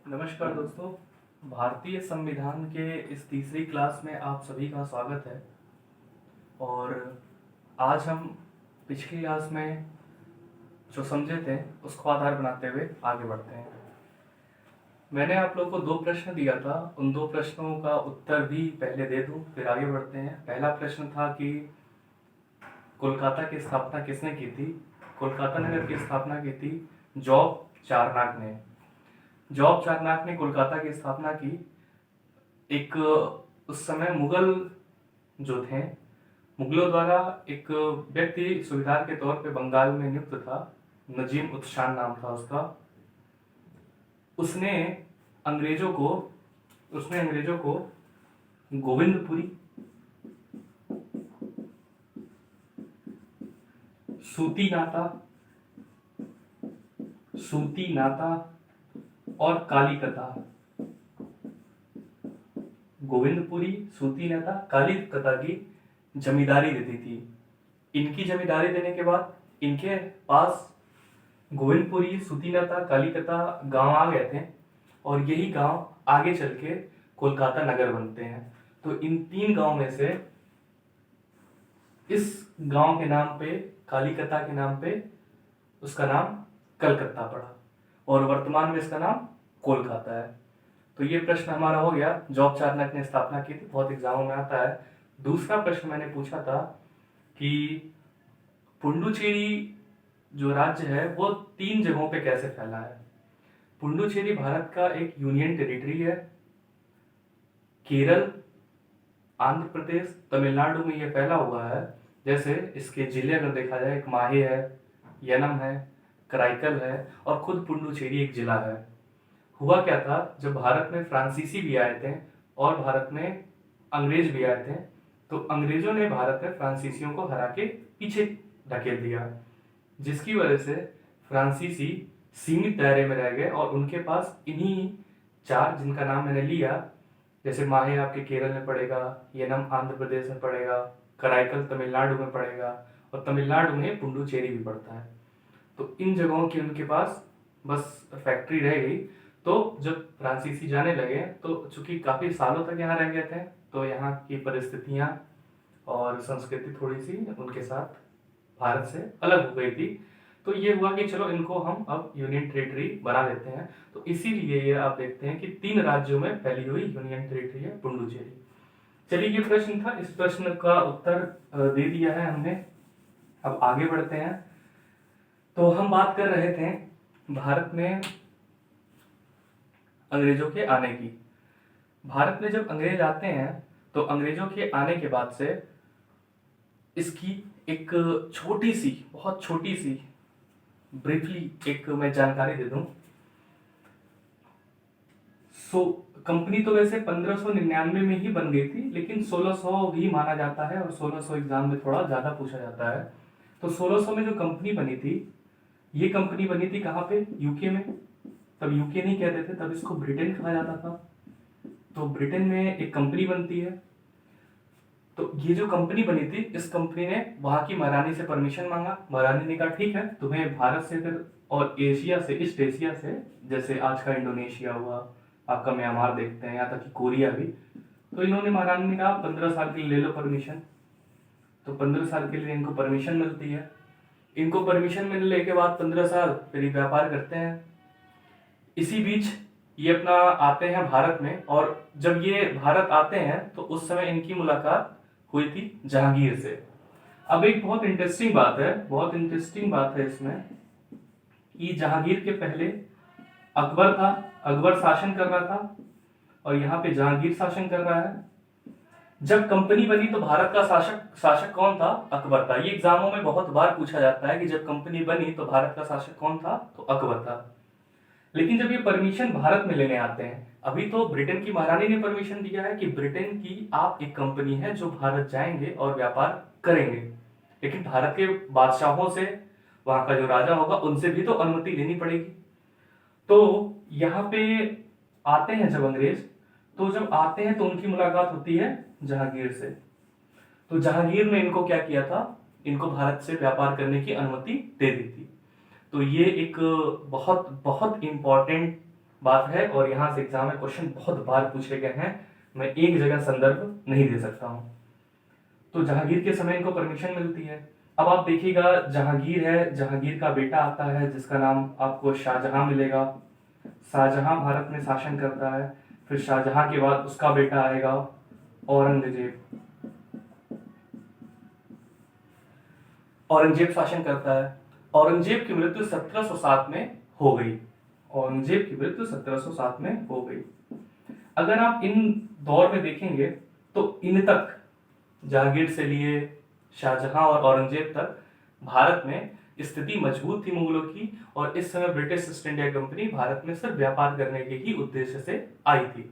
नमस्कार दोस्तों। भारतीय संविधान के इस तीसरी क्लास में आप सभी का स्वागत है। और आज हम पिछली क्लास में जो समझे थे उसको आधार बनाते हुए आगे बढ़ते हैं। मैंने आप लोगों को 2 प्रश्न दिया था, उन 2 प्रश्नों का उत्तर भी पहले दे दूं फिर आगे बढ़ते हैं। पहला प्रश्न था कि कोलकाता की स्थापना किसने की थी। कोलकाता नगर की स्थापना की थी जॉब चारनाक ने। जॉब चारनाक ने कोलकाता की स्थापना की। एक उस समय मुगल जो थे, मुगलों द्वारा एक व्यक्ति सुबेदार के तौर पे बंगाल में नियुक्त था, नजीम उत शान नाम था उसका। उसने अंग्रेजों को गोविंदपुरी, सूती नाता और कालीकता, गोविंदपुरी, सूती नाता, कालीकता की जमींदारी देती थी। इनकी जमींदारी देने के बाद इनके पास गोविंदपुरी, सूती नाता, कालीकता गांव आ गए थे और यही गांव आगे चल के कोलकाता नगर बनते हैं। तो इन 3 गांव में से इस गांव के नाम पे, कालीकता के नाम पे, उसका नाम कलकत्ता पड़ा और वर्तमान में इसका नाम कोलकाता है। तो ये प्रश्न हमारा हो गया, जॉब चारनाक ने स्थापना की थी, बहुत एग्जामों में आता है। दूसरा प्रश्न मैंने पूछा था कि पुडुचेरी जो राज्य है वो 3 जगहों पे कैसे फैला है। पुडुचेरी भारत का एक यूनियन टेरिटरी है। केरल, आंध्र प्रदेश, तमिलनाडु में ये फैला हुआ है। जैसे इसके जिले अगर देखा जाए, एक माहे है, यनम है, कराईकल है और खुद पुडुचेरी एक जिला है। हुआ क्या था, जब भारत में फ्रांसीसी भी आए थे और भारत में अंग्रेज भी आए थे, तो अंग्रेजों ने भारत में फ्रांसीसियों को हरा के पीछे ढकेल दिया, जिसकी वजह से फ्रांसीसी सीमित दायरे में रह गए और उनके पास इन्हीं 4, जिनका नाम मैंने लिया, जैसे माहे आपके केरल में पड़ेगा, यनम आंध्र प्रदेश में पड़ेगा, कराईकल तमिलनाडु में पड़ेगा और तमिलनाडु में पुडुचेरी भी पड़ता है। तो इन जगहों की उनके पास बस फैक्ट्री रह गई। तो जब फ्रांसीसी जाने लगे तो चूंकि काफी सालों तक यहाँ रह गए थे, तो यहाँ की परिस्थितियां और संस्कृति थोड़ी सी उनके साथ भारत से अलग हो गई थी। तो ये हुआ कि चलो इनको हम अब यूनियन टेरिटरी बना लेते हैं। तो इसीलिए ये आप देखते हैं कि 3 राज्यों में फैली हुई यूनियन टेरिटरी है पुडुचेरी। चलिए, ये प्रश्न था, इस प्रश्न का उत्तर दे दिया है हमने। अब आगे बढ़ते हैं। तो हम बात कर रहे थे भारत में अंग्रेजों के आने की। भारत में जब अंग्रेज आते हैं तो अंग्रेजों के आने के बाद से इसकी एक छोटी सी, बहुत छोटी सी, ब्रीफली एक मैं जानकारी दे दूं। कंपनी तो वैसे 1599 में ही बन गई थी, लेकिन 1600 भी माना जाता है और 1600 एग्जाम में थोड़ा ज्यादा पूछा जाता है। तो 1600 में जो कंपनी बनी थी, ये कंपनी बनी थी कहाँ पे? यूके में। तब यूके नहीं कहते थे, तब इसको ब्रिटेन कहा जाता था। तो ब्रिटेन में एक कंपनी बनती है। तो ये जो कंपनी बनी थी, इस कंपनी ने वहां की महारानी से परमिशन मांगा। महारानी ने कहा ठीक है, तुम्हें भारत से फिर और एशिया से, ईस्ट एशिया से, जैसे आज का इंडोनेशिया हुआ, आपका म्यांमार देखते हैं, यहाँ तक कि कोरिया भी, तो इन्होंने, महारानी ने कहा 15 साल के लिए ले लो परमिशन। तो 15 साल के लिए इनको परमिशन मिलती है। इनको परमिशन मिलने के बाद 15 साल फिर ये व्यापार करते हैं। इसी बीच ये अपना आते हैं भारत में, और जब ये भारत आते हैं तो उस समय इनकी मुलाकात हुई थी जहांगीर से। अब एक बहुत इंटरेस्टिंग बात है इसमें कि जहांगीर के पहले अकबर था, अकबर शासन कर रहा था और यहाँ पे जहांगीर शासन कर रहा है। जब कंपनी बनी तो भारत का शासक कौन था? अकबर था। ये एग्जामों में बहुत बार पूछा जाता है कि जब कंपनी बनी तो भारत का शासक कौन था? तो अकबर था। लेकिन जब ये परमिशन भारत में लेने आते हैं, अभी तो ब्रिटेन की महारानी ने परमिशन दिया है कि ब्रिटेन की आप एक कंपनी है जो भारत जाएंगे और व्यापार करेंगे, लेकिन भारत के बादशाहों से, वहां का जो राजा होगा, उनसे भी तो अनुमति लेनी पड़ेगी। तो यहाँ पे आते हैं जब अंग्रेज, तो जब आते हैं तो उनकी मुलाकात होती है जहांगीर से। तो जहांगीर ने इनको क्या किया था? इनको भारत से व्यापार करने की अनुमति दे दी थी। तो ये एक बहुत बहुत इंपॉर्टेंट बात है, और यहाँ से एग्जाम में क्वेश्चन बहुत बार पूछे गए हैं, मैं एक जगह संदर्भ नहीं दे सकता हूँ। तो जहांगीर के समय इनको परमिशन मिलती है। अब आप देखिएगा, जहांगीर है, जहांगीर का बेटा आता है जिसका नाम आपको शाहजहां मिलेगा। शाहजहां भारत में शासन करता है। फिर शाहजहां के बाद उसका बेटा आएगा औरंगजेब। औरंगजेब शासन करता है। औरंगजेब की मृत्यु 1707 में हो गई। औरंगजेब की मृत्यु 1707 में हो गई। अगर आप इन दौर में देखेंगे तो इन तक, जहांगीर से लिए शाहजहां और औरंगजेब तक, भारत में स्थिति मजबूत थी मुगलों की, और इस समय British east India company Bharat में सिर्फ व्यापार करने के ही उद्देश्य से आई थी।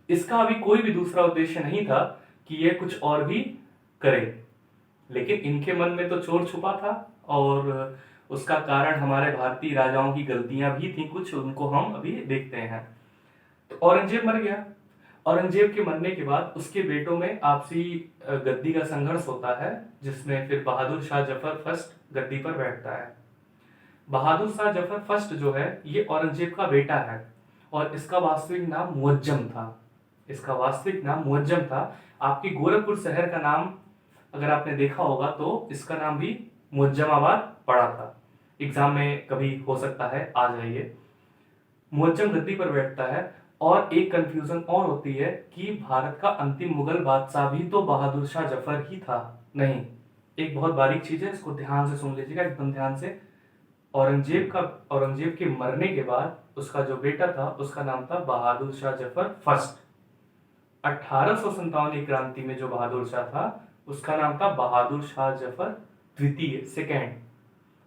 इसका अभी कोई भी दूसरा उद्देश्य नहीं था कि ये कुछ और भी करे, लेकिन इनके मन में तो चोर छुपा था, और उसका कारण हमारे भारतीय राजाओं की गलतियां भी थी कुछ, उनको हम अभी देखते हैं। तो औरंगजेब मर गया। औरंगजेब के मरने के बाद उसके बेटों में आपसी गद्दी का संघर्ष होता है, जिसमें फिर बहादुर शाह जफर फर्स्ट गद्दी पर बैठता है। बहादुर शाह जफर फर्स्ट जो है ये औरंगजेब का बेटा है, और इसका वास्तविक नाम मुअज्जम था। इसका वास्तविक नाम मुअज्जम था। आपके गोरखपुर शहर का नाम अगर आपने देखा होगा तो इसका नाम भी मुअज्जमाबाद पड़ा था। एग्जाम में कभी हो सकता है आ जाइए। मुअज्जम गद्दी पर बैठता है, और एक कंफ्यूजन और होती है कि भारत का अंतिम मुगल बादशाह भी तो बहादुर शाह जफर ही था। नहीं, एक बहुत बारीक चीज है, इसको ध्यान से सुन लीजिएगा, एकदम ध्यान से। औरंगजेब के मरने के बाद उसका जो बेटा था उसका नाम था बहादुर शाह जफर फर्स्ट। 1857 की क्रांति में जो बहादुर शाह था उसका नाम था बहादुर शाह जफर द्वितीय, सेकेंड।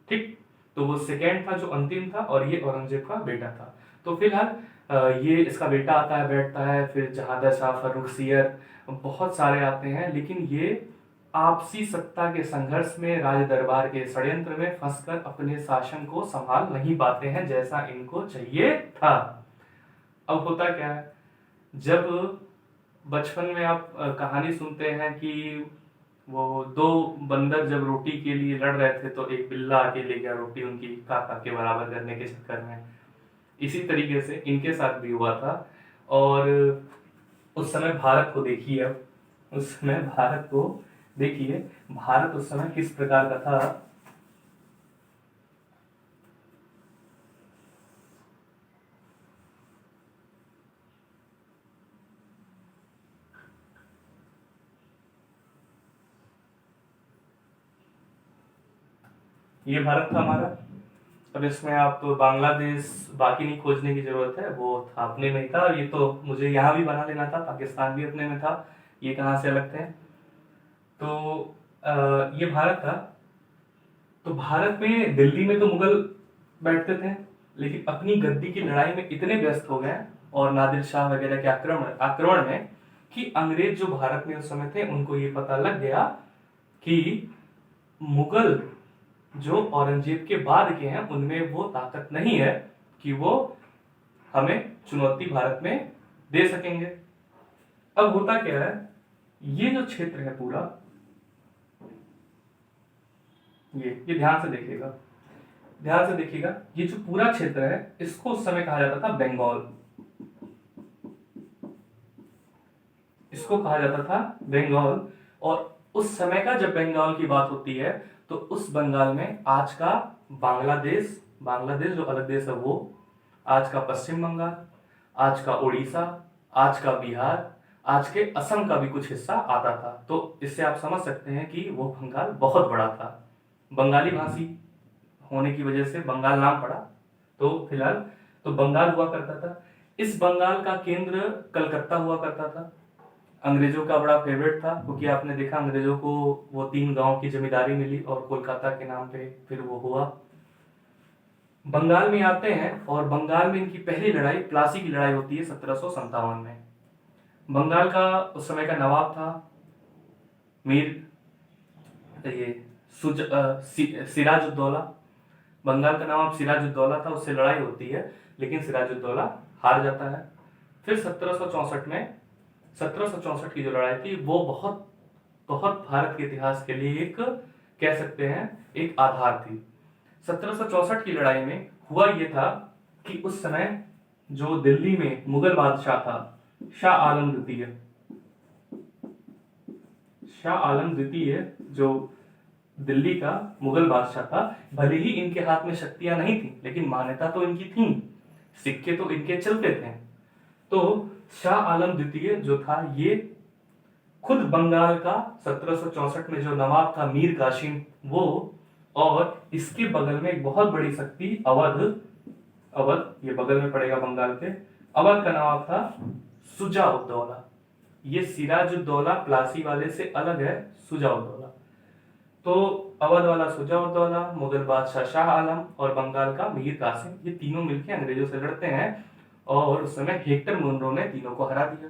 ठीक, तो वो सेकेंड था जो अंतिम था, और ये औरंगजेब का बेटा था। तो फिलहाल ये इसका बेटा आता है, बैठता है, फिर जहादर शाह, फर्रुखसियर, बहुत सारे आते हैं, लेकिन ये आपसी सत्ता के संघर्ष में, राज दरबार के षड्यंत्र में फंसकर अपने शासन को संभाल नहीं पाते हैं जैसा इनको चाहिए था। अब होता क्या है, जब बचपन में आप कहानी सुनते हैं कि वो दो बंदर जब रोटी के लिए लड़ रहे थे तो एक बिल्ला आके ले गया रोटी उनकी काका के बराबर करने के चक्कर में, इसी तरीके से इनके साथ भी हुआ था। और उस समय भारत को देखिए, अब उस समय भारत को देखिए, भारत उस समय किस प्रकार का था। ये भारत था हमारा। अब इसमें आप बांग्लादेश बाकी नहीं खोजने की जरूरत है, वो था अपने में ही था, और ये तो मुझे यहाँ भी बना लेना था, पाकिस्तान भी अपने में था, ये कहाँ से अलग थे। तो ये भारत था। तो भारत में, दिल्ली में तो मुगल बैठते थे, लेकिन अपनी गद्दी की लड़ाई में इतने व्यस्त हो गए और नादिर शाह वगैरह के आक्रमण में, कि अंग्रेज जो भारत में उस समय थे उनको ये पता लग गया कि मुगल जो औरंगजेब के बाद के हैं उनमें वो ताकत नहीं है कि वो हमें चुनौती भारत में दे सकेंगे। अब होता क्या है, ये जो क्षेत्र है पूरा, ये ध्यान से देखिएगा, ध्यान से देखिएगा, ये जो पूरा क्षेत्र है इसको उस समय कहा जाता था बंगाल। इसको कहा जाता था बंगाल। और उस समय का जब बंगाल की बात होती है तो उस बंगाल में आज का बांग्लादेश, बांग्लादेश जो अलग देश है वो, आज का पश्चिम बंगाल, आज का उड़ीसा, आज का बिहार, आज के असम का भी कुछ हिस्सा आता था। तो इससे आप समझ सकते हैं कि वो बंगाल बहुत बड़ा था। बंगाली भाषी होने की वजह से बंगाल नाम पड़ा। तो फिलहाल तो बंगाल हुआ करता था। इस बंगाल का केंद्र कलकत्ता हुआ करता था। अंग्रेजों का बड़ा फेवरेट था, क्योंकि आपने देखा अंग्रेजों को वो 3 गांव की जमींदारी मिली और कोलकाता के नाम पे फिर वो हुआ। बंगाल में आते हैं, और बंगाल में इनकी पहली लड़ाई प्लासी की लड़ाई होती है 1757 में। बंगाल का उस समय का नवाब था मीर सिराजुद्दौला। बंगाल का नवाब सिराजुद्दौला था, उससे लड़ाई होती है, लेकिन सिराजुद्दौला हार जाता है। फिर 1764 की जो लड़ाई थी वो बहुत बहुत भारत के इतिहास के लिए एक, कह सकते हैं, एक आधार थी। 1764 की लड़ाई में हुआ ये था कि उस समय जो दिल्ली में मुगल बादशाह था, शाह आलम द्वितीय, शाह आलम द्वितीय जो दिल्ली का मुगल बादशाह था, भले ही इनके हाथ में शक्तियां नहीं थी लेकिन मान्यता तो इनकी थी, सिक्के तो इनके चलते थे। तो शाह आलम द्वितीय जो था ये खुद बंगाल का 1764 में जो नवाब था मीर कासिम वो, और इसके बगल में एक बहुत बड़ी शक्ति अवध, अवध ये बगल में पड़ेगा बंगाल के, अवध का नवाब था सुजा-उद-दौला। ये सिराजुद्दौला प्लासी वाले से अलग है, सुजा-उद-दौला। तो अवध वाला सुजा-उद-दौला, मुगल बादशाह शाह आलम और बंगाल का मीर कासिम, ये तीनों मिलकर अंग्रेजों से लड़ते हैं और उस समय हेक्टर मुनरो ने तीनों को हरा दिया।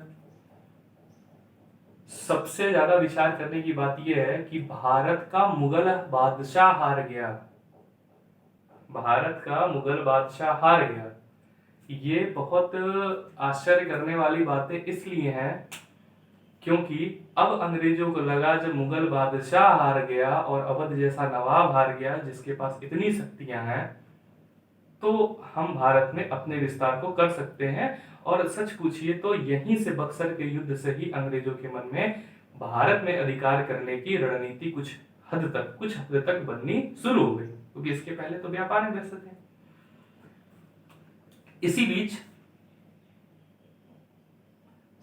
सबसे ज्यादा विचार करने की बात यह है कि भारत का मुगल बादशाह हार गया, भारत का मुगल बादशाह हार गया। ये बहुत आश्चर्य करने वाली बातें इसलिए हैं क्योंकि अब अंग्रेजों को लगा जब मुगल बादशाह हार गया और अवध जैसा नवाब हार गया जिसके पास इतनी शक्तियां हैं, तो हम भारत में अपने विस्तार को कर सकते हैं। और सच पूछिए तो यहीं से बक्सर के युद्ध से ही अंग्रेजों के मन में भारत में अधिकार करने की रणनीति कुछ हद तक बननी शुरू हो गई, क्योंकि इसके पहले तो व्यापार में व्यस्त थे। इसी बीच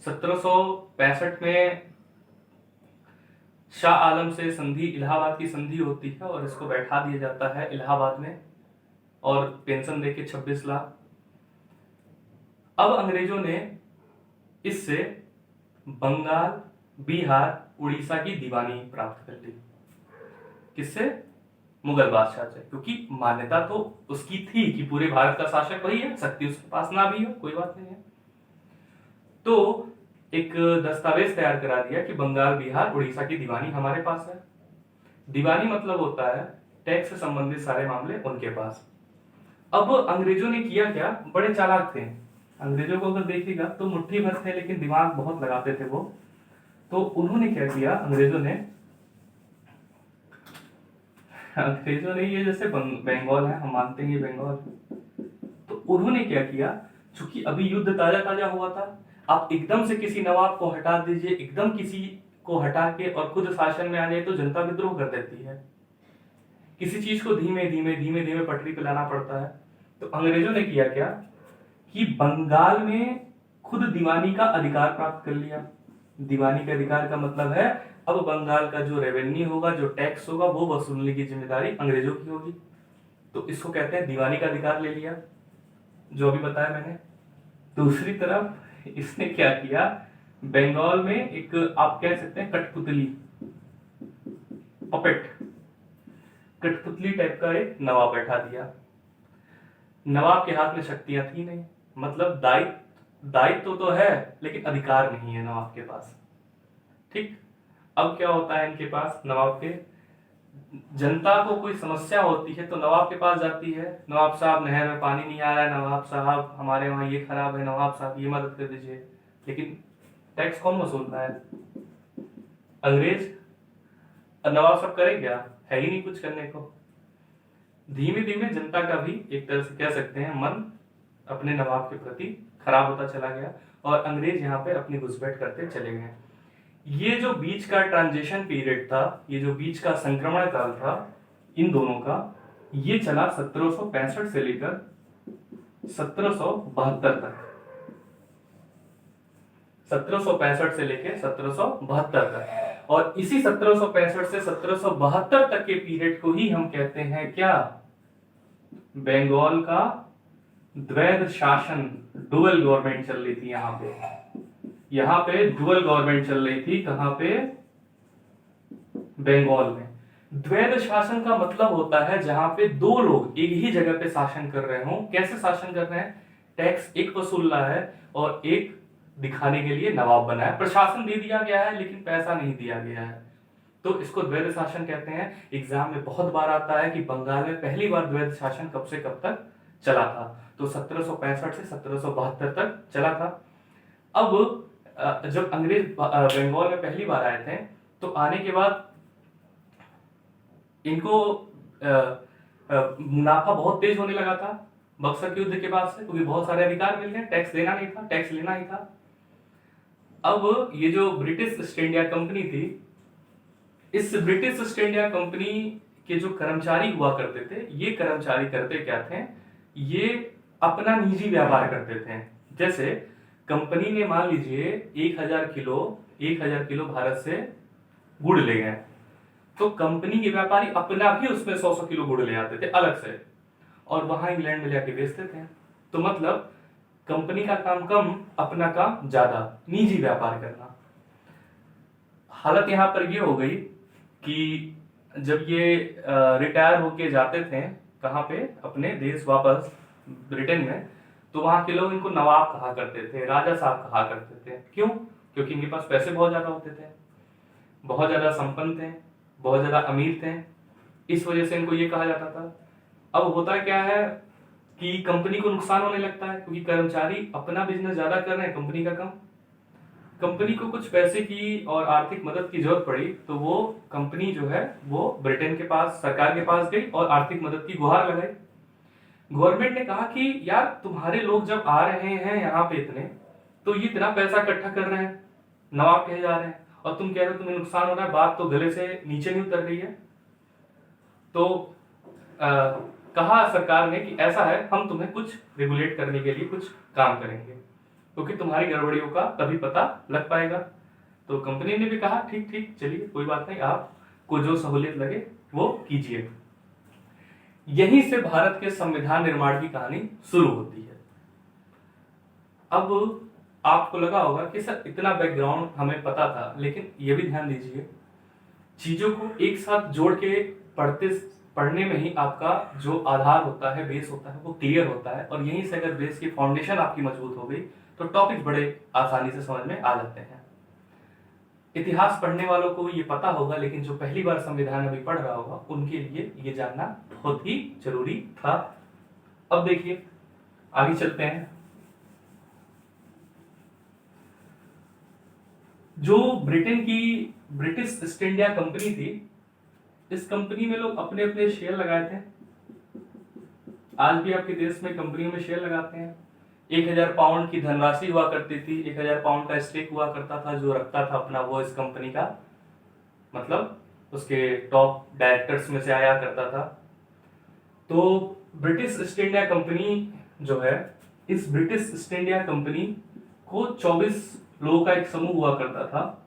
1765 में शाह आलम से संधि, इलाहाबाद की संधि होती है और इसको बैठा दिया जाता है इलाहाबाद में और पेंशन देके 26 लाख। अब अंग्रेजों ने इससे बंगाल, बिहार, उड़ीसा की दीवानी प्राप्त कर ली। किससे? मुगल बादशाह से, क्योंकि मान्यता तो उसकी थी कि पूरे भारत का शासक वही है, शक्ति उसके पास ना भी हो कोई बात नहीं है। तो एक दस्तावेज तैयार करा दिया कि बंगाल, बिहार, उड़ीसा की दीवानी हमारे पास है। दीवानी मतलब होता है टैक्स से संबंधित सारे मामले उनके पास। अब अंग्रेजों ने किया क्या, बड़े चालाक थे। अंग्रेजों को अगर देखिएगा तो मुट्ठी भर थे लेकिन दिमाग बहुत लगाते थे वो। तो उन्होंने क्या किया, अंग्रेजों ने ये जैसे बंगाल है, हम मानते हैं ये बंगाल, तो उन्होंने क्या किया, चूंकि अभी युद्ध ताजा ताजा हुआ था, आप एकदम से किसी नवाब को हटा दीजिए, एकदम किसी को हटा के और खुद शासन में आ जाए तो जनता विद्रोह कर देती है। किसी चीज को धीमे धीमे पटरी पे लाना पड़ता है। तो अंग्रेजों ने किया क्या कि बंगाल में खुद दीवानी का अधिकार प्राप्त कर लिया। दीवानी का अधिकार का मतलब है अब बंगाल का जो रेवेन्यू होगा, जो टैक्स होगा, वो वसूलने की जिम्मेदारी अंग्रेजों की होगी। तो इसको कहते हैं दीवानी का अधिकार ले लिया, जो अभी बताया मैंने। दूसरी तरफ इसने क्या किया, बंगाल में एक आप कह सकते हैं कठपुतली, पपेट, कठपुतली टाइप का एक नवाब बैठा दिया। नवाब के हाथ में शक्तियां थी नहीं, मतलब दायित्व तो है लेकिन अधिकार नहीं है नवाब के पास। ठीक, अब क्या होता है इनके पास, नवाब के, जनता को कोई समस्या होती है तो नवाब के पास जाती है, नवाब साहब नहर में पानी नहीं आ रहा है, नवाब साहब हमारे वहां ये खराब है, नवाब साहब ये मदद कर दीजिए। लेकिन टैक्स कौन वसूलता है? अंग्रेज। नवाब साहब करे क्या, है ही नहीं कुछ करने को। धीमे धीमे जनता का भी एक तरह से कह सकते हैं मन अपने नवाब के प्रति खराब होता चला गया और अंग्रेज यहाँ पे अपनी घुसपैठ करते चले गए। ये जो बीच का ट्रांजिशन पीरियड था, ये जो बीच का संक्रमण काल था इन दोनों का, ये चला 1765 से लेकर 1772 तक। 1765 से लेकर 1772 तक, और इसी 1765 से 1772 तक के पीरियड को ही हम कहते हैं क्या, बंगाल का द्वैध शासन, डुअल गवर्नमेंट चल रही थी यहाँ पे डुअल गवर्नमेंट चल रही थी। कहां पे? बंगाल में। द्वैध शासन का मतलब होता है जहां पे दो लोग एक ही जगह पे शासन कर रहे हो। कैसे शासन कर रहे हैं? टैक्स एक वसूल रहा है और एक दिखाने के लिए नवाब बना है, प्रशासन दे दिया गया है लेकिन पैसा नहीं दिया गया है, तो इसको द्वैध शासन कहते हैं। एग्जाम में बहुत बार आता है कि बंगाल में पहली बार द्वैध शासन कब से कब तक चला था, तो 1765 से 1772 तक चला था। अब जब अंग्रेज बंगाल में पहली बार आए थे तो आने के बाद इनको मुनाफा बहुत तेज होने लगा था, बक्सर के युद्ध के बाद से, क्योंकि बहुत सारे अधिकार मिल गए, टैक्स देना नहीं था, टैक्स लेना ही था। अब ये जो ब्रिटिश ईस्ट इंडिया कंपनी थी, इस ब्रिटिश ईस्ट इंडिया कंपनी के जो कर्मचारी हुआ करते थे, ये कर्मचारी करते क्या थे, ये अपना निजी व्यापार करते थे। जैसे कंपनी ने मान लीजिए 1000 किलो भारत से गुड़ ले गए, तो कंपनी के व्यापारी अपना भी उसमें 100 किलो गुड़ ले आते थे अलग से, और वहां इंग्लैंड में जाके बेचते थे। तो मतलब कंपनी का काम कम, अपना काम ज्यादा, निजी व्यापार करना। हालत यहां पर ये हो गई कि जब ये रिटायर होके जाते थे कहाँ पे, अपने देश वापस ब्रिटेन में, तो वहां के लोग इनको नवाब कहा करते थे, राजा साहब कहा करते थे। क्यों? क्योंकि इनके पास पैसे बहुत ज्यादा होते थे, बहुत ज्यादा संपन्न थे, बहुत ज्यादा अमीर थे, इस वजह से इनको ये कहा जाता था। अब होता क्या है कि कंपनी को नुकसान होने लगता है, क्योंकि कर्मचारी अपना बिजनेस ज्यादा कर रहे हैं, कंपनी का कम। कंपनी को कुछ पैसे की और आर्थिक मदद की जरूरत पड़ी, तो वो कंपनी जो है वो ब्रिटेन के पास, सरकार के पास गई और आर्थिक मदद की गुहार लगाई। गवर्नमेंट ने कहा कि यार तुम्हारे लोग जब आ रहे हैं यहाँ पे इतने, तो ये इतना पैसा इकट्ठा कर रहे हैं, नवाब कहे जा रहे हैं, और तुम कह रहे हो तुम्हें नुकसान हो रहा है, बात तो गले से नीचे नहीं उतर रही है। तो कहा सरकार ने कि ऐसा है, हम तुम्हें कुछ रेगुलेट करने के लिए कुछ काम करेंगे, क्योंकि तुम्हारी गड़बड़ियों का तभी पता लग पाएगा। तो कंपनी ने भी कहा ठीक ठीक, चलिए कोई बात नहीं, आपको जो सहूलियत लगे वो कीजिए। यहीं से भारत के संविधान निर्माण की कहानी शुरू होती है। अब आपको लगा होगा कि सर इतना बैकग्राउंड हमें पता था, लेकिन यह भी ध्यान दीजिए, चीजों को एक साथ जोड़ के पढ़ने में ही आपका जो आधार होता है, बेस होता है, वो क्लियर होता है। और यहीं से अगर बेस की फाउंडेशन आपकी मजबूत हो गई, तो टॉपिक बड़े आसानी से समझ में आ जाते हैं। इतिहास पढ़ने वालों को ये पता होगा, लेकिन जो पहली बार संविधान अभी पढ़ रहा होगा, उनके लिए ये जानना बहुत ही जरूरी था। अब देखिए आगे चलते हैं। जो ब्रिटेन की ब्रिटिश ईस्ट इंडिया कंपनी थी, इस कंपनी में लोग अपने अपने शेयर लगाए थे। आज भी आपके देश में कंपनियों में शेयर लगाते हैं। 1000 पाउंड की धनराशि हुआ करती थी, 1000 पाउंड का स्टेक हुआ करता था, जो रखता था अपना वो इस कंपनी का, मतलब उसके टॉप डायरेक्टर्स में से आया करता था। तो ब्रिटिश ईस्ट इंडिया कंपनी जो है, इस ब्रिटिश ईस्ट इंडिया कंपनी को 24 लोगों का एक समूह हुआ करता था,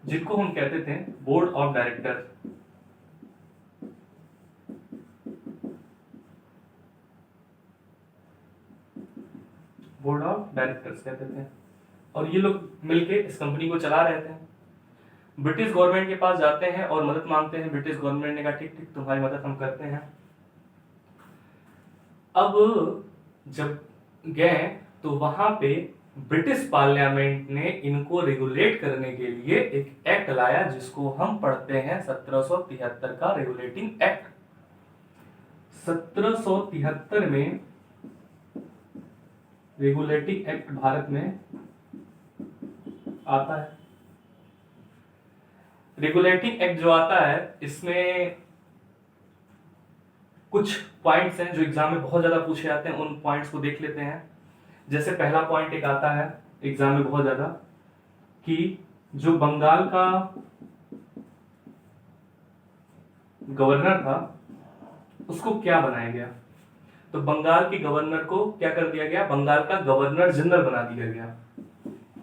जिनको हम कहते थे board of director. Board of directors कहते थे, और ये लोग मिलके इस कंपनी को चला रहे थे। ब्रिटिश गवर्नमेंट के पास जाते हैं और मदद मांगते हैं। ब्रिटिश गवर्नमेंट ने कहा ठीक ठीक, तुम्हारी मदद हम करते हैं। अब जब गए तो वहां पे ब्रिटिश पार्लियामेंट ने इनको रेगुलेट करने के लिए एक एक्ट लाया, जिसको हम पढ़ते हैं 1773 का रेगुलेटिंग एक्ट। 1773 में रेगुलेटिंग एक्ट भारत में आता है। रेगुलेटिंग एक्ट जो आता है, इसमें कुछ पॉइंट्स हैं जो एग्जाम में बहुत ज्यादा पूछे जाते हैं, उन पॉइंट्स को देख लेते हैं। जैसे पहला पॉइंट एक आता है एग्जाम में बहुत ज्यादा, कि जो बंगाल का गवर्नर था उसको क्या बनाया गया। तो बंगाल के गवर्नर को क्या कर दिया गया, बंगाल का गवर्नर जनरल बना दिया गया।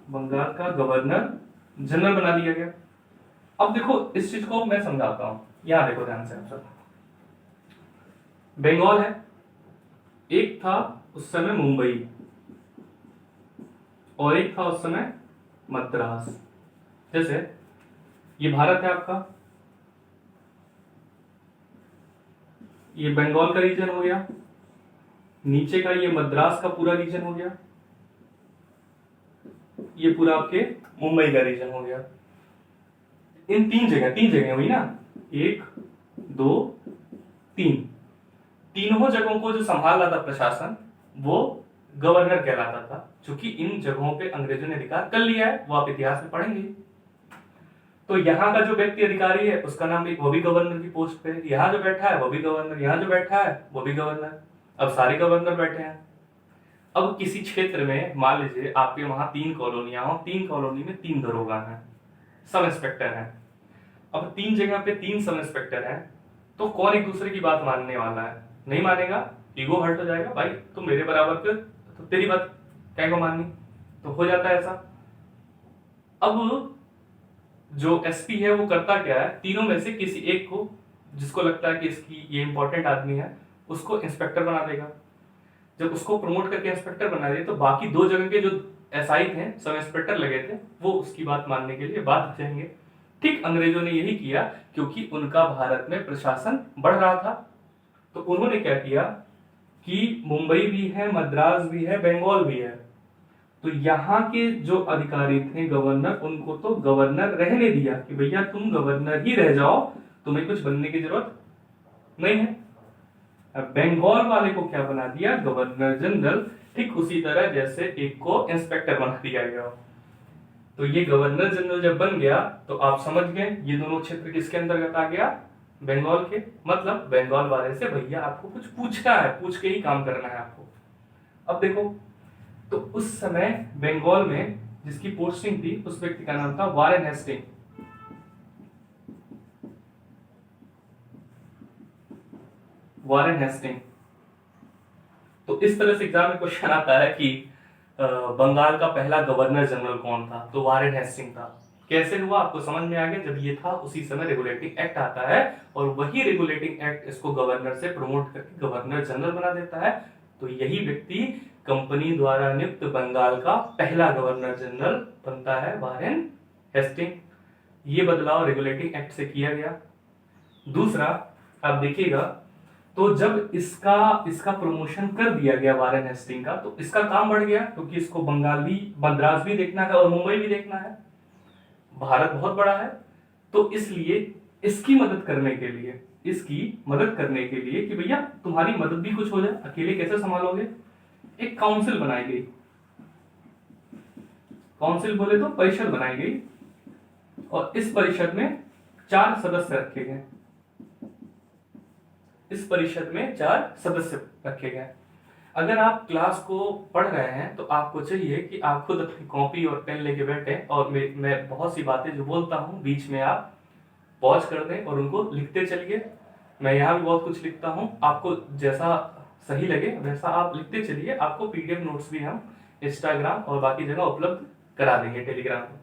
बंगाल का गवर्नर जनरल बना दिया गया। अब देखो इस चीज को मैं समझाता हूं, यहां देखो ध्यान से आप सब। बंगाल है, एक था उस समय मुंबई, और एक था उस समय मद्रास। जैसे ये भारत है आपका, ये बंगाल का रीजन हो गया, नीचे का ये मद्रास का पूरा रीजन हो गया, ये पूरा आपके मुंबई का रीजन हो गया। इन तीन जगह हुई ना, 1 2 3, तीनों जगहों को जो संभाल रहा था प्रशासन, वो गवर्नर कहलाता था। क्योंकि इन जगहों पे अंग्रेजों ने अधिकार कर लिया है, वो आप इतिहास में पढ़ेंगे। तो यहाँ का जो व्यक्ति अधिकारी है उसका नाम भी, वो भी गवर्नर की पोस्ट पे है। यहाँ जो बैठा है वो भी गवर्नर, यहाँ जो बैठा है वो भी गवर्नर। अब सारे गवर्नर बैठे हैं। अब किसी क्षेत्र में मान लीजिए आपके वहां 3 कॉलोनियां हो, 3 कॉलोनी में 3 दरोगा हैं, सब इंस्पेक्टर हैं। अब 3 जगह पे 3 सब इंस्पेक्टर हैं, तो कौन एक दूसरे की बात मानने वाला है? नहीं मानेगा, ईगो हर्ट हो जाएगा, भाई तुम मेरे बराबर के तो तेरी बात क्या को माननी, तो हो जाता है ऐसा। अब जो एसपी है वो करता क्या है, तीनों में से किसी एक को, जिसको लगता है कि इसकी ये इंपॉर्टेंट आदमी है, उसको इंस्पेक्टर बना देगा। जब उसको प्रमोट करके इंस्पेक्टर बना दे तो बाकी 2 जगह के जो एसआई थे, सब इंस्पेक्टर लगे थे, वो उसकी बात मानने के लिए बात जाएंगे। ठीक अंग्रेजों ने यही किया, क्योंकि उनका भारत में प्रशासन बढ़ रहा था। तो उन्होंने क्या किया कि मुंबई भी है, मद्रास भी है, बंगाल भी है, तो यहाँ के जो अधिकारी थे गवर्नर, उनको तो गवर्नर रहने दिया कि भैया तुम गवर्नर ही रह जाओ, तुम्हें कुछ बनने की जरूरत नहीं है। अब बंगाल वाले को क्या बना दिया, गवर्नर जनरल। ठीक उसी तरह जैसे एक को इंस्पेक्टर बना दिया गया। तो ये गवर्नर जनरल जब बन गया तो आप समझ गए ये दोनों क्षेत्र किसके अंतर्गत आ गया, बंगाल के। मतलब बंगाल वाले से भैया आपको कुछ पूछना है, पूछ के ही काम करना है आपको। अब देखो, तो उस समय बंगाल में जिसकी पोस्टिंग थी उस व्यक्ति का नाम था वारेन हेस्टिंग। Warren Hasting. तो इस तरह से एग्जाम में क्वेश्चन आता है कि बंगाल का पहला गवर्नर जनरल कौन था, तो वारेन हेस्टिंग था। कैसे हुआ आपको समझ में आ गया, जब ये था उसी समय रेगुलेटिंग एक्ट आता है और वही रेगुलेटिंग एक्ट इसको गवर्नर से प्रमोट करके गवर्नर जनरल बना देता है। तो यही व्यक्ति कंपनी द्वारा नियुक्त बंगाल का पहला गवर्नर जनरल बनता है, वारेन हेस्टिंग। ये बदलाव रेगुलेटिंग एक्ट से किया गया। दूसरा, आप देखिएगा, तो जब इसका प्रमोशन कर दिया गया वारेन हेस्टिंग का, तो इसका काम बढ़ गया, क्योंकि इसको बंगाल भी, मद्रास भी देखना है और मुंबई भी देखना है। भारत बहुत बड़ा है, तो इसलिए इसकी मदद करने के लिए कि भैया तुम्हारी मदद भी कुछ हो जाए, अकेले कैसे संभालोगे, एक काउंसिल बनाई गई। काउंसिल बोले तो परिषद बनाई गई, और इस परिषद में 4 सदस्य रखे गए। इस परिषद में 4 सदस्य रखे गए। अगर आप क्लास को पढ़ रहे हैं तो आपको चाहिए कि आप खुद अपनी कॉपी और पेन लेके बैठे, और मैं बहुत सी बातें जो बोलता हूं बीच में आप पॉज कर दें और उनको लिखते चलिए। मैं यहाँ भी बहुत कुछ लिखता हूं, आपको जैसा सही लगे वैसा आप लिखते चलिए। आपको पीडीएफ नोट्स भी हम इंस्टाग्राम और बाकी जगह उपलब्ध करा देंगे, टेलीग्राम में।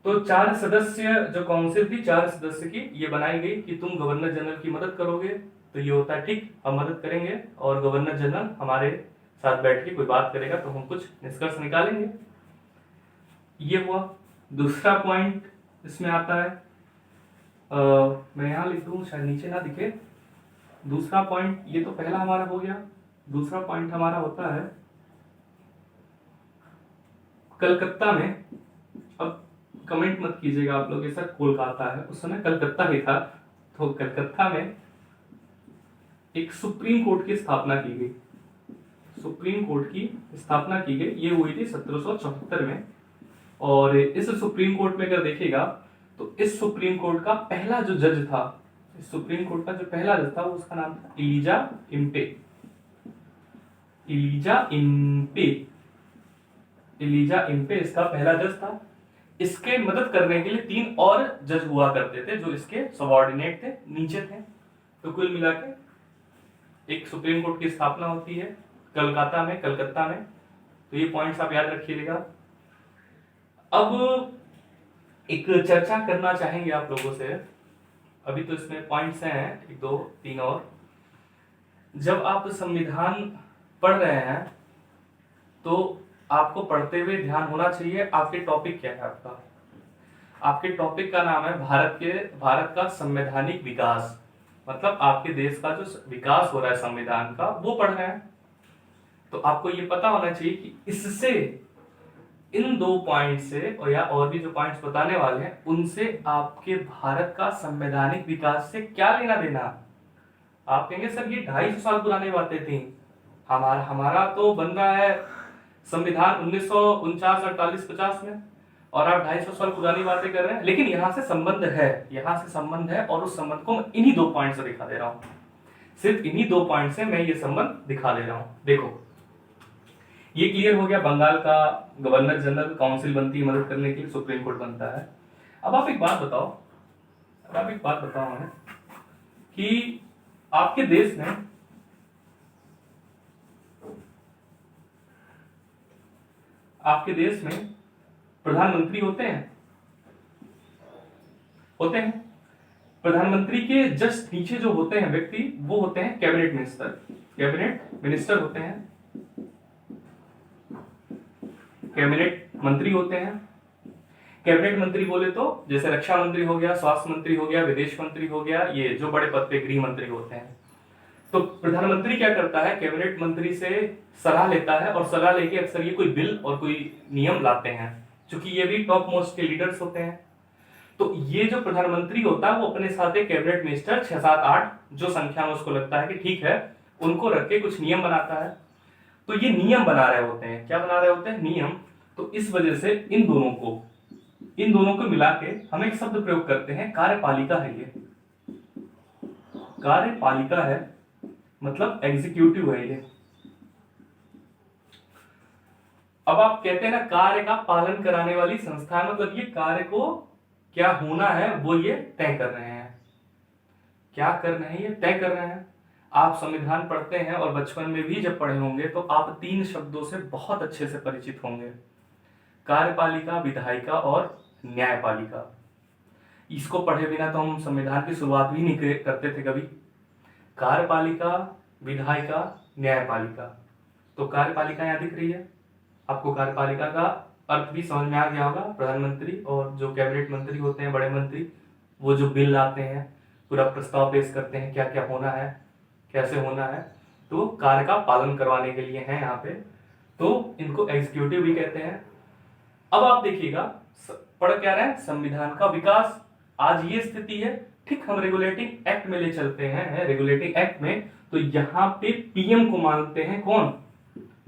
तो 4 सदस्य जो काउंसिल थी, 4 सदस्य की ये बनाई गई कि तुम गवर्नर जनरल की मदद करोगे। तो ये होता है ठीक, हम मदद करेंगे और गवर्नर जनरल हमारे साथ बैठ के कोई बात करेगा तो हम कुछ निष्कर्ष निकालेंगे। ये हुआ। दूसरा पॉइंट इसमें आता है, मैं यहां लिख दूं, शायद नीचे ना दिखे। दूसरा पॉइंट, ये तो पहला हमारा हो गया। दूसरा पॉइंट हमारा होता है कलकत्ता में। अब कमेंट मत कीजिएगा आप लोग, ये सर कोलकाता है, उस समय कलकत्ता ही था। तो कलकत्ता में एक सुप्रीम कोर्ट की स्थापना की गई। सुप्रीम कोर्ट की स्थापना की गई, ये हुई थी 1774 में। और इस सुप्रीम कोर्ट में अगर देखिएगा तो इस सुप्रीम कोर्ट का पहला जो जज था, इस सुप्रीम कोर्ट का जो पहला जज था, उसका नाम था इलीजा इम्पे। इलीजा इम्पे इसका पहला जज था। इसके मदद करने के लिए 3 और जज हुआ करते थे जो इसके सबऑर्डिनेट थे, नीचे थे। तो कुल मिला के एक सुप्रीम कोर्ट की स्थापना होती है कलकत्ता में। तो ये पॉइंट्स आप याद रखिएगा। अब एक चर्चा करना चाहेंगे आप लोगों से। अभी तो इसमें पॉइंट्स हैं 1 2 3 और। जब आप संविधान पढ़ रहे हैं तो आपको पढ़ते हुए ध्यान होना चाहिए आपके टॉपिक क्या है। आपके टॉपिक का नाम है भारत का संवैधानिक विकास। मतलब आपके देश का जो विकास हो रहा है संविधान का, वो पढ़ रहे हैं। तो आपको ये पता होना चाहिए कि इससे, इन 2 पॉइंट से और भी जो पॉइंट्स बताने वाले हैं उनसे आपके भारत का संवैधानिक विकास से क्या लेना देना। आप कहेंगे सर ये 250 साल पुरानी बातें थी, हमारा तो बन रहा है संविधान 1949, 48, 50 में, और आप 250 साल पुरानी बातें कर रहे हैं। लेकिन यहाँ से संबंध है और उस संबंध को मैं इन्हीं 2 पॉइंट से दिखा दे रहा हूं। सिर्फ इन्हीं 2 पॉइंट से मैं ये संबंध दिखा दे रहा हूं। देखो, ये क्लियर हो गया, बंगाल का गवर्नर जनरल काउंसिल बनती है मदद करने के लिए, सुप्रीम कोर्ट बनता है। अब आप एक बात बताओ, हमें कि आपके देश में प्रधानमंत्री होते हैं? प्रधानमंत्री के जस्ट नीचे जो होते हैं व्यक्ति, वो होते हैं कैबिनेट मिनिस्टर होते हैं, कैबिनेट मंत्री होते हैं। कैबिनेट मंत्री बोले तो जैसे रक्षा मंत्री हो गया, स्वास्थ्य मंत्री हो गया, विदेश मंत्री हो गया, ये जो बड़े पद पे गृह मंत्री होते हैं। तो प्रधानमंत्री क्या करता है, कैबिनेट मंत्री से सलाह लेता है, और सलाह लेके अक्सर ये कोई बिल और कोई नियम लाते हैं, क्योंकि ये भी टॉप मोस्ट के लीडर्स होते हैं। तो ये जो प्रधानमंत्री होता है वो अपने साथ एक कैबिनेट मिनिस्टर 6, 7, 8 जो संख्या में उसको लगता है कि ठीक है, उनको रख के कुछ नियम बनाता है। तो ये नियम बना रहे होते हैं, क्या बना रहे होते हैं? नियम। तो इस वजह से इन दोनों को मिला के हम एक शब्द प्रयोग करते हैं, कार्यपालिका है। ये कार्यपालिका है, मतलब एग्जीक्यूटिव है ये। अब आप कहते हैं ना, कार्य का पालन कराने वाली संस्था, मतलब ये कार्य को क्या होना है वो ये तय कर रहे हैं। क्या कर रहे हैं? ये तय कर रहे हैं। आप संविधान पढ़ते हैं और बचपन में भी जब पढ़े होंगे तो आप 3 शब्दों से बहुत अच्छे से परिचित होंगे, कार्यपालिका, विधायिका और न्यायपालिका। इसको पढ़े बिना तो हम संविधान की शुरुआत भी नहीं करते थे कभी। कार्यपालिका, विधायिका, न्यायपालिका। तो कार्यपालिका यहां दिख रही है आपको। कार्यपालिका का अर्थ भी समझ में आ गया होगा। प्रधानमंत्री और जो कैबिनेट मंत्री होते हैं, बड़े मंत्री, वो जो बिल लाते हैं, पूरा प्रस्ताव पेश करते हैं, क्या क्या होना है, कैसे होना है, तो कार्य का पालन करवाने के लिए है यहाँ पे। तो इनको एग्जीक्यूटिव भी कहते हैं। अब आप देखिएगा, पढ़ क्या रहे हैं? संविधान का विकास। आज ये स्थिति है। ठीक, हम रेगुलेटिंग एक्ट में ले चलते हैं। रेगुलेटिंग एक्ट में तो यहाँ पे पीएम को मानते हैं। कौन?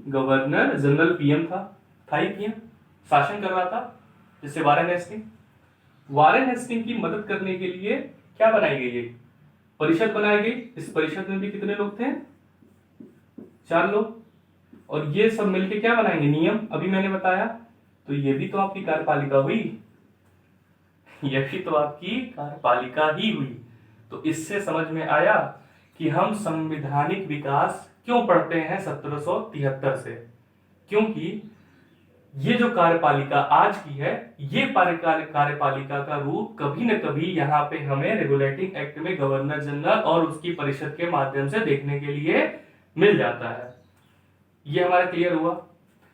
गवर्नर जनरल पीएम था ही पीएम, शासन कर रहा था। जिससे वारेन हेस्टिंग की मदद करने के लिए क्या बनाई गई? एक परिषद बनाई गई। इस परिषद में भी कितने लोग थे? 4 लोग। और ये सब मिलके क्या बनाएंगे? नियम। अभी मैंने बताया। तो ये भी तो आपकी कार्यपालिका हुई, ये भी तो आपकी कार्यपालिका ही हुई। तो इससे समझ में आया कि हम संवैधानिक विकास क्यों पढ़ते हैं 1773 से। क्योंकि ये जो कार्यपालिका आज की है, ये कार्यपालिका का रूप कभी न कभी यहाँ पे हमें रेगुलेटिंग एक्ट में गवर्नर जनरल और उसकी परिषद के माध्यम से देखने के लिए मिल जाता है। ये हमारा क्लियर हुआ।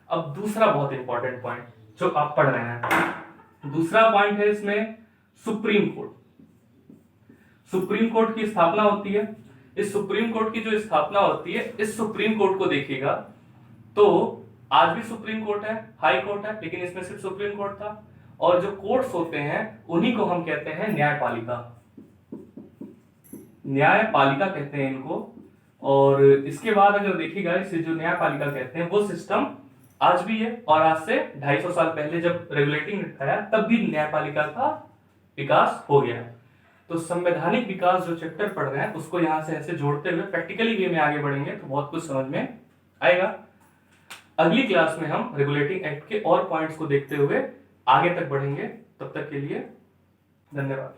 अब दूसरा बहुत इंपॉर्टेंट पॉइंट जो आप पढ़ रहे हैं, दूसरा पॉइंट है इसमें सुप्रीम कोर्ट। सुप्रीम कोर्ट की स्थापना होती है। इस सुप्रीम कोर्ट की जो स्थापना होती है, इस सुप्रीम कोर्ट को देखिएगा तो आज भी सुप्रीम कोर्ट है, हाई कोर्ट है, लेकिन इसमें सिर्फ सुप्रीम कोर्ट था। और जो कोर्ट्स होते हैं उन्हीं को हम कहते हैं न्यायपालिका। न्यायपालिका कहते हैं इनको। और इसके बाद अगर देखिएगा, इसे जो न्यायपालिका कहते हैं वो सिस्टम आज भी है। और आज से 250 साल पहले जब रेगुलेटिंग एक्ट आया तब भी न्यायपालिका का विकास हो गया। तो संवैधानिक विकास जो चैप्टर पढ़ रहे हैं उसको यहां से ऐसे जोड़ते हुए प्रैक्टिकली वे में आगे बढ़ेंगे तो बहुत कुछ समझ में आएगा। अगली क्लास में हम रेगुलेटिंग एक्ट के और पॉइंट्स को देखते हुए आगे तक बढ़ेंगे। तब तक के लिए धन्यवाद।